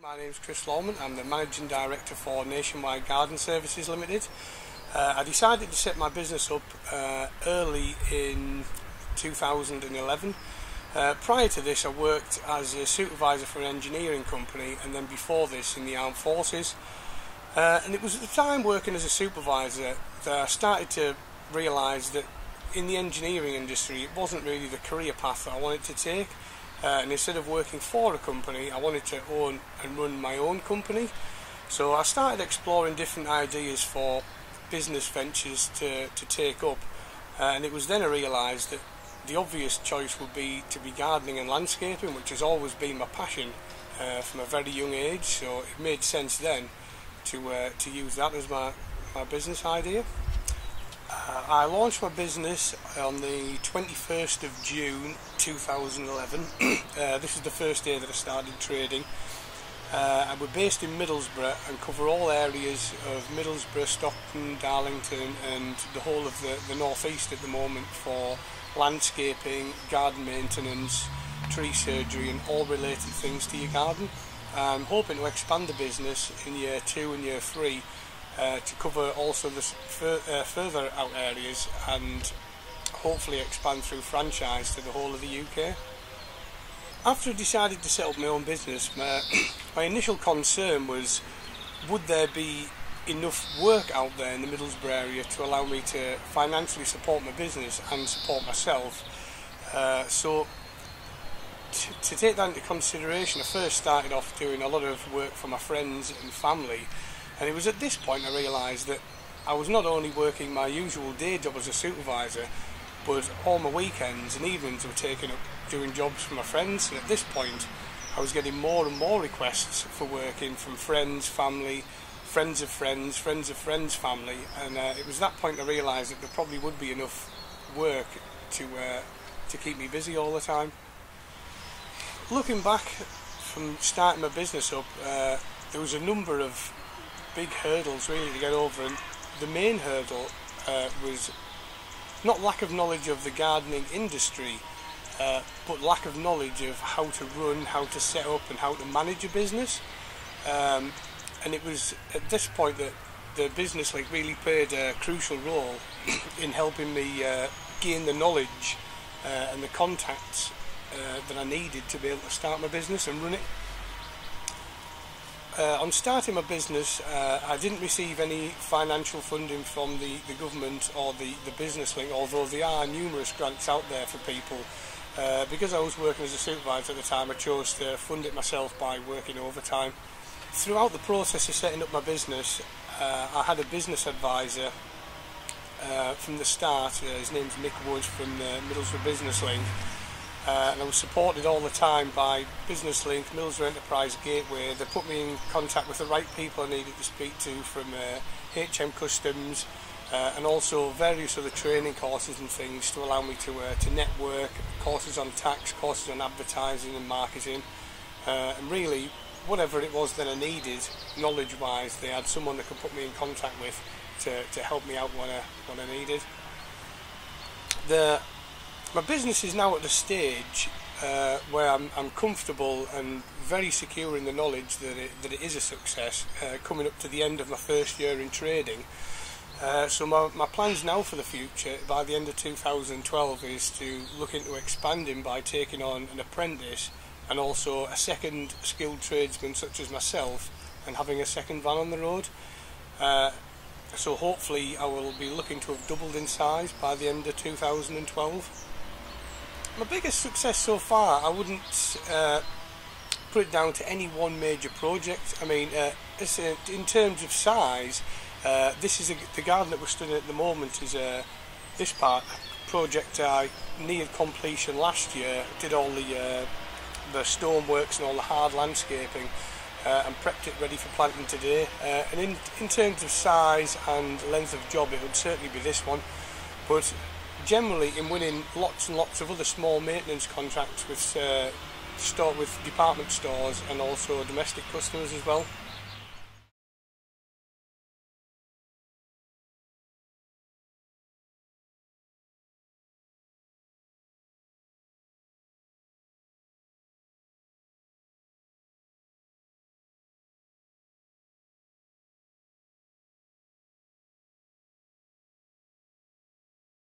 My name is Lawman. I'm the Managing Director for Nationwide Garden Services Limited. I decided to set my business up early in 2011. Prior to this I worked as a supervisor for an engineering company, and then before this in the armed forces. And it was at the time working as a supervisor that I started to realise that in the engineering industry it wasn't really the career path that I wanted to take. And instead of working for a company, I wanted to own and run my own company. So I started exploring different ideas for business ventures to take up, and it was then I realised that the obvious choice would be to be gardening and landscaping, which has always been my passion from a very young age. So it made sense then to use that as my business idea. I launched my business on the 21st of June 2011. This is the first day that I started trading. And we're based in Middlesbrough and cover all areas of Middlesbrough, Stockton, Darlington and the whole of the North East at the moment for landscaping, garden maintenance, tree surgery and all related things to your garden. I'm hoping to expand the business in year 2 and year 3 to cover also the further out areas and hopefully expand through franchise to the whole of the UK. After I decided to set up my own business, my initial concern was, would there be enough work out there in the Middlesbrough area to allow me to financially support my business and support myself? So to take that into consideration, I first started off doing a lot of work for my friends and family. And it was at this point I realised that I was not only working my usual day job as a supervisor, but all my weekends and evenings were taken up doing jobs for my friends. And at this point I was getting more and more requests for working from friends, family, friends of friends, friends of friends' family. And it was that point I realised that there probably would be enough work to keep me busy all the time. Looking back from starting my business up, there was a number of big hurdles really to get over, and the main hurdle was not lack of knowledge of the gardening industry, but lack of knowledge of how to run, how to set up and how to manage a business. And it was at this point that the business really played a crucial role in helping me gain the knowledge and the contacts that I needed to be able to start my business and run it. On starting my business, I didn't receive any financial funding from the government or the business link, although there are numerous grants out there for people. Because I was working as a supervisor at the time, I chose to fund it myself by working overtime. Throughout the process of setting up my business, I had a business advisor from the start. His name's Nick Woods from the Middlesbrough Business Link. And I was supported all the time by Business Link, Middlesbrough Enterprise Gateway. They put me in contact with the right people I needed to speak to from HM Customs and also various other training courses and things to allow me to network, courses on tax, courses on advertising and marketing, and really whatever it was that I needed knowledge wise, they had someone that could put me in contact with to help me out when I needed. My business is now at the stage where I'm comfortable and very secure in the knowledge that it is a success, coming up to the end of my first year in trading. So my plans now for the future, by the end of 2012, is to look into expanding by taking on an apprentice and also a second skilled tradesman such as myself, and having a second van on the road. So hopefully I will be looking to have doubled in size by the end of 2012. My biggest success so far, I wouldn't put it down to any one major project. I mean, in terms of size, this is the garden that we're stood in at the moment is this part project I neared completion last year. Did all the stoneworks and all the hard landscaping and prepped it ready for planting today. And in terms of size and length of job, it would certainly be this one. But generally, in winning lots and lots of other small maintenance contracts with department stores and also domestic customers as well.